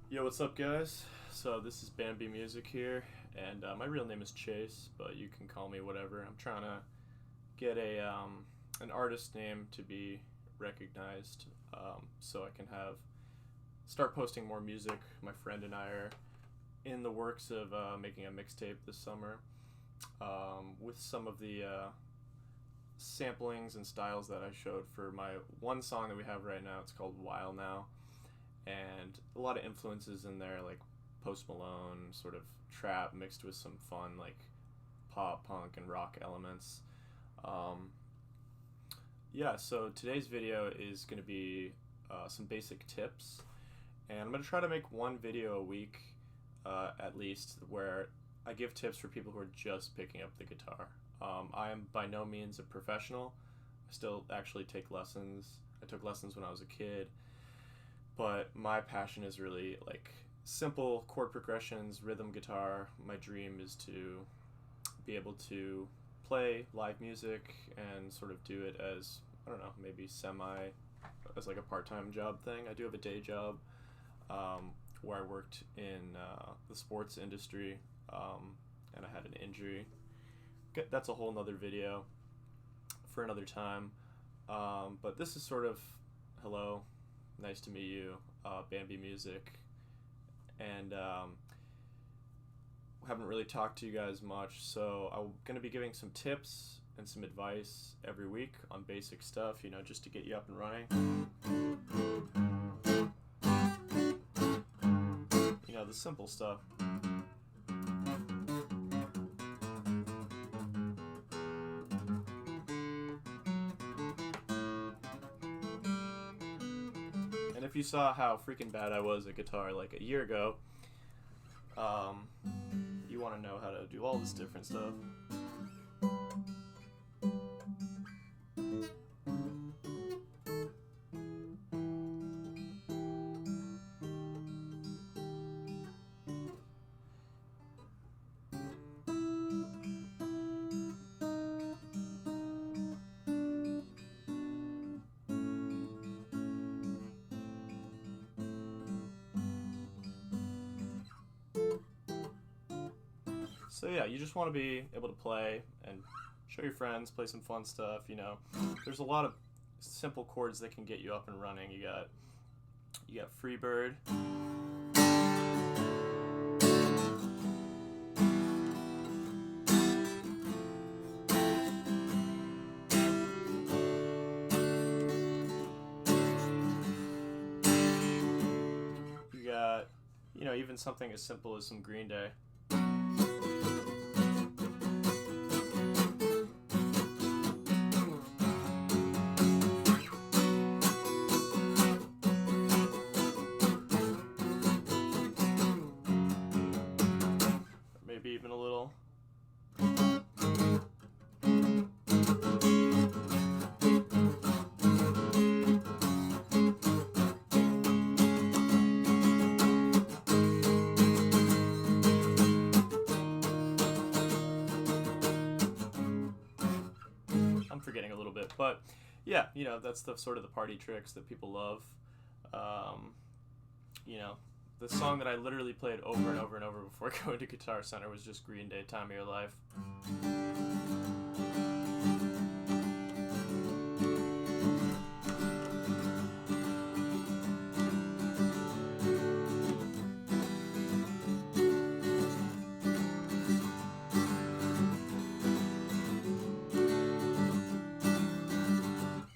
Yo, what's up, guys? So this is Bambi Music here, and my real name is Chase, but you can call me whatever. I'm trying to get an artist name to be recognized, so I can have start posting more music. My friend and I are in the works of making a mixtape this summer, with some of the samplings and styles that I showed for my one song that we have right now. It's called While Now, and a lot of influences in there, like Post Malone, sort of trap mixed with some fun like pop, punk, and rock elements. Um, yeah, so today's video is going to be some basic tips, and I'm going to try to make one video a week, at least, where I give tips for people who are just picking up the guitar. I am by no means a professional. I still actually take lessons. I took lessons when I was a kid, but my passion is really like simple chord progressions, rhythm guitar. My dream is to be able to play live music and sort of do it as, I don't know, maybe semi as like a part-time job thing. I do have a day job, where I worked in the sports industry, and I had an injury. That's a whole nother video for another time. But this is sort of, hello, nice to meet you, Bambi Music, and haven't really talked to you guys much, so I'm going to be giving some tips and some advice every week on basic stuff, just to get you up and running. The simple stuff. And if you saw how freaking bad I was at guitar like a year ago, you want to know how to do all this different stuff. So yeah, you just want to be able to play and show your friends, play some fun stuff. There's a lot of simple chords that can get you up and running. You got Freebird. You got, even something as simple as some Green Day. Maybe even a little. I'm forgetting a little bit, but yeah, that's the sort of the party tricks that people love. Um, the song that I literally played over and over and over before going to Guitar Center was just Green Day, Time of Your Life.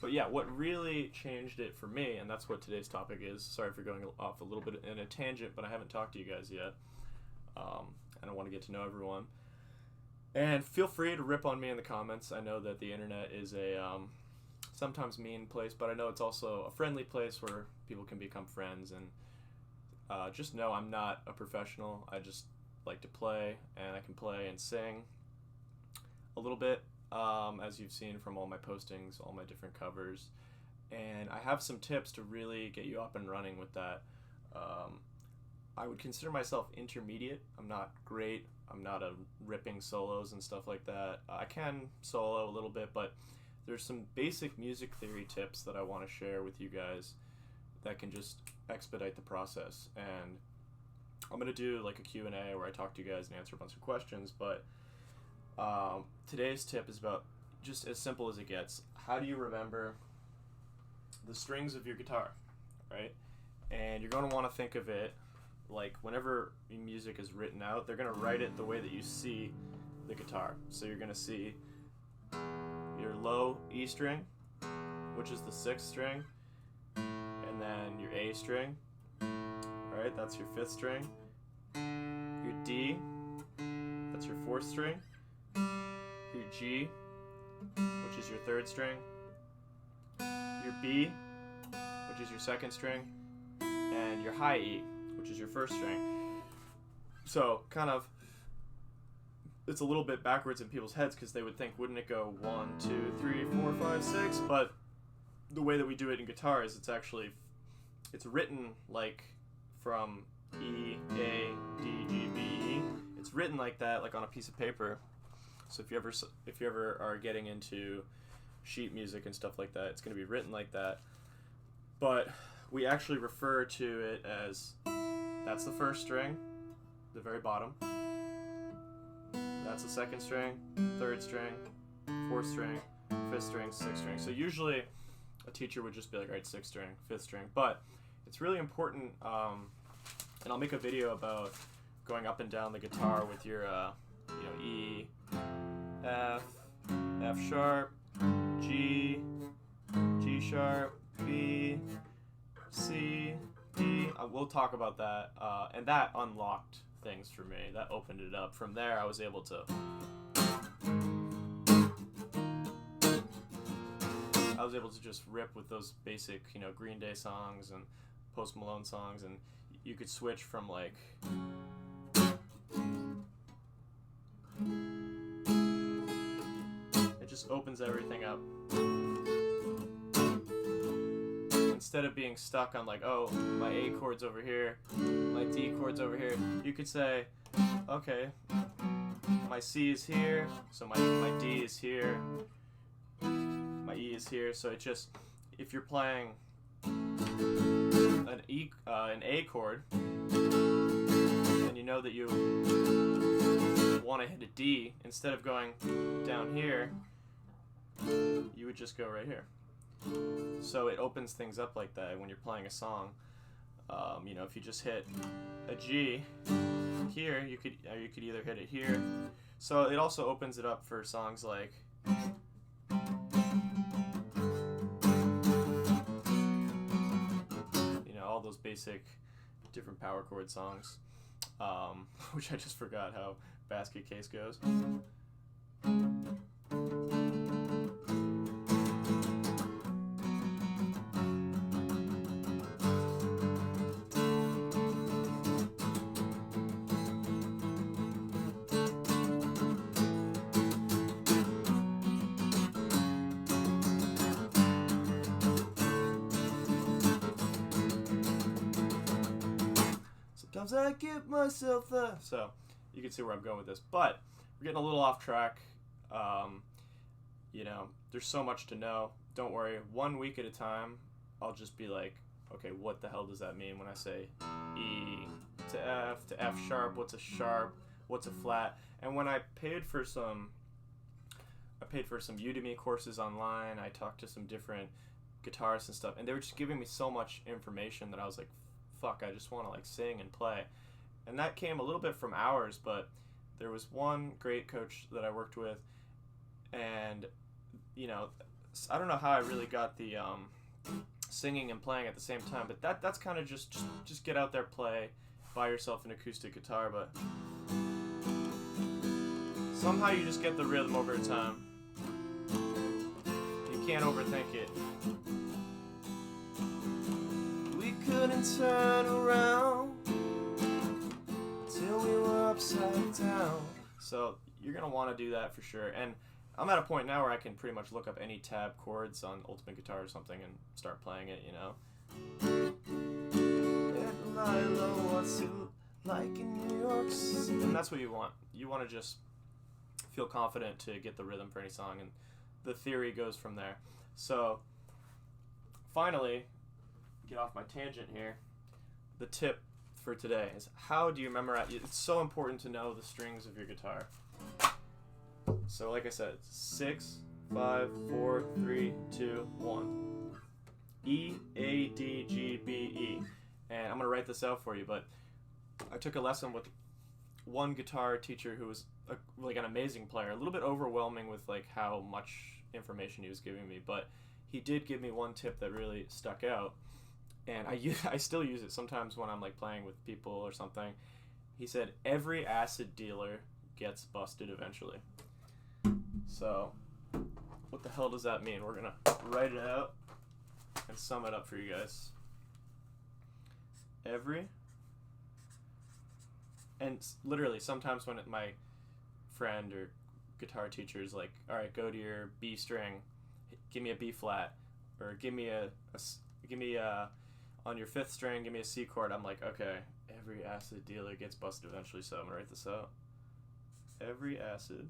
But yeah, what really changed it for me, and that's what today's topic is. Sorry for going off a little bit in a tangent, but I haven't talked to you guys yet. And I want to get to know everyone. And feel free to rip on me in the comments. I know that the internet is a sometimes mean place, but I know it's also a friendly place where people can become friends. And just know I'm not a professional. I just like to play, and I can play and sing a little bit, as you've seen from all my postings, all my different covers. And I have some tips to really get you up and running with that. I would consider myself intermediate. I'm not great. I'm not a ripping solos and stuff like that. I can solo a little bit, but there's some basic music theory tips that I want to share with you guys that can just expedite the process. And I'm going to do like a Q&A where I talk to you guys and answer a bunch of questions, but today's tip is about just as simple as it gets. How do you remember the strings of your guitar, right? And you're going to want to think of it like whenever music is written out, they're going to write it the way that you see the guitar. So you're going to see your low E string, which is the 6th string, and then your A string, alright, that's your 5th string, your D, that's your 4th string, your G, which is your 3rd string, your B, which is your 2nd string, and your high E, which is your 1st string. So kind of, it's a little bit backwards in people's heads because they would think, wouldn't it go 1, 2, 3, 4, 5, 6? But the way that we do it in guitar is it's written like from E, A, D, G, B, E. It's written like that, like on a piece of paper. So if you ever are getting into sheet music and stuff like that, it's going to be written like that. But we actually refer to it as, that's the 1st string, the very bottom. That's the 2nd string, 3rd string, 4th string, 5th string, 6th string. So usually a teacher would just be like, all right, 6th string, 5th string. But it's really important, and I'll make a video about going up and down the guitar with your E, F, F sharp, G, G sharp, B, C, D. We'll talk about that, and that unlocked things for me. That opened it up. From there, I was able to just rip with those basic, Green Day songs and Post Malone songs, and you could switch from like it just opens everything up. Instead of being stuck on like, oh, my A chord's over here, my D chord's over here, you could say, okay, my C is here, so my D is here, my E is here. So it just, if you're playing an A chord, and you know that you want to hit a D, instead of going down here, you would just go right here. So it opens things up like that when you're playing a song. If you just hit a G here, you could either hit it here. So it also opens it up for songs like all those basic different power chord songs, which I just forgot how Basket Case goes. Sometimes I give myself the... So, you can see where I'm going with this. But, we're getting a little off track. There's so much to know. Don't worry. 1 week at a time, I'll just be like, okay, what the hell does that mean when I say E to F sharp, what's a sharp, what's a flat? And when I paid for some Udemy courses online, I talked to some different guitarists and stuff, and they were just giving me so much information that I was like, fuck, I just want to like sing and play. And that came a little bit from hours, but there was one great coach that I worked with, and I don't know how I really got the singing and playing at the same time, but that's kind of just get out there, play, buy yourself an acoustic guitar, but somehow you just get the rhythm over time. You can't overthink it. We couldn't turn around till we were upside down. So you're going to want to do that for sure. And I'm at a point now where I can pretty much look up any tab chords on Ultimate Guitar or something and start playing it, what's it like in New York City? And that's what you want. You want to just feel confident to get the rhythm for any song, and the theory goes from there. So finally, get off my tangent here, the tip for today is how do you memorize? It's so important to know the strings of your guitar. So like I said, 6, 5, 4, 3, 2, 1. E, A, D, G, B, E. And I'm going to write this out for you, but I took a lesson with one guitar teacher who was like an amazing player, a little bit overwhelming with like how much information he was giving me, but he did give me one tip that really stuck out, and I still use it sometimes when I'm like playing with people or something. He said, every acid dealer gets busted eventually. So what the hell does that mean? We're gonna write it out and sum it up for you guys. And literally sometimes when my friend or guitar teacher is like, all right, go to your B string, give me a B flat, or give me on your 5th string, give me a C chord. I'm like, okay, every acid dealer gets busted eventually, so I'm gonna write this out. Every acid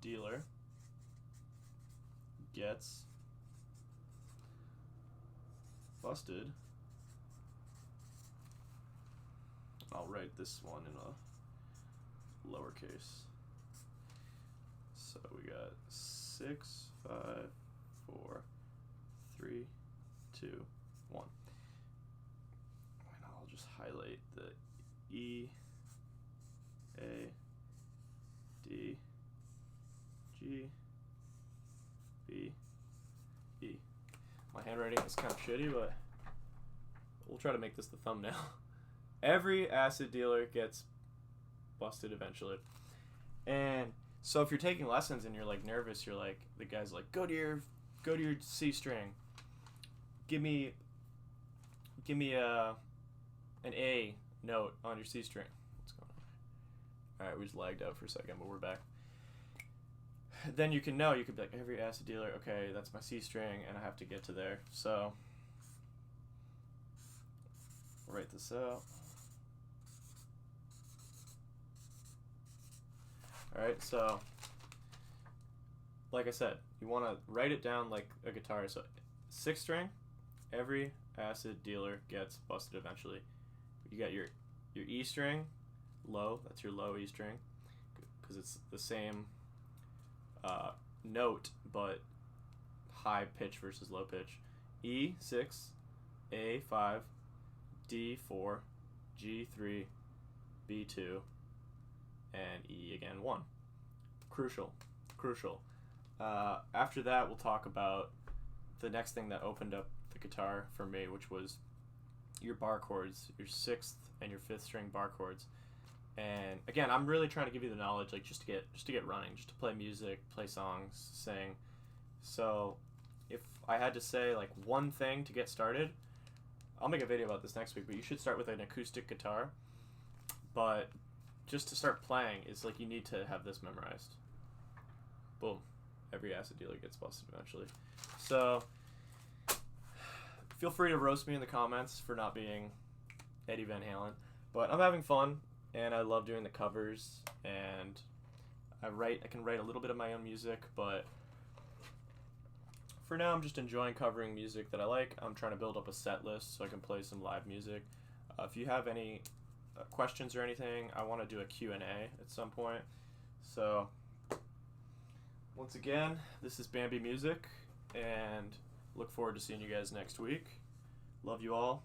dealer gets busted. I'll write this one in a lowercase. So we got 6, 5, 4, 3, 2, 1. And I'll just highlight the E, A, D, G, B, E. My handwriting is kind of shitty, but we'll try to make this the thumbnail. Every acid dealer gets busted eventually. And so if you're taking lessons and you're like nervous, you're like, the guy's like, go to your C string. Give me an A note on your C string. What's going on? All right, we just lagged out for a second, but we're back. Then you can be like, every acid dealer, okay, that's my C string, and I have to get to there. So I'll write this out. Alright, so like I said, you want to write it down like a guitar. So 6th string, every acid dealer gets busted eventually. You got your E string, low, that's your low E string, because it's the same note, but high pitch versus low pitch. E, 6, A, 5, D, 4, G, 3, B, 2, and E again, 1. Crucial. After that, we'll talk about the next thing that opened up the guitar for me, which was your bar chords, your 6th and your 5th string bar chords. And again, I'm really trying to give you the knowledge, like just to get running, just to play music, play songs, sing. So if I had to say like one thing to get started, I'll make a video about this next week, but you should start with an acoustic guitar. But just to start playing, is like you need to have this memorized. Boom. Every acid dealer gets busted eventually. So feel free to roast me in the comments for not being Eddie Van Halen. But I'm having fun, and I love doing the covers, and I can write a little bit of my own music, but for now I'm just enjoying covering music that I like. I'm trying to build up a set list so I can play some live music. If you have any questions or anything, I want to do a Q&A at some point. So once again, this is Bambi Music, and look forward to seeing you guys next week. Love you all.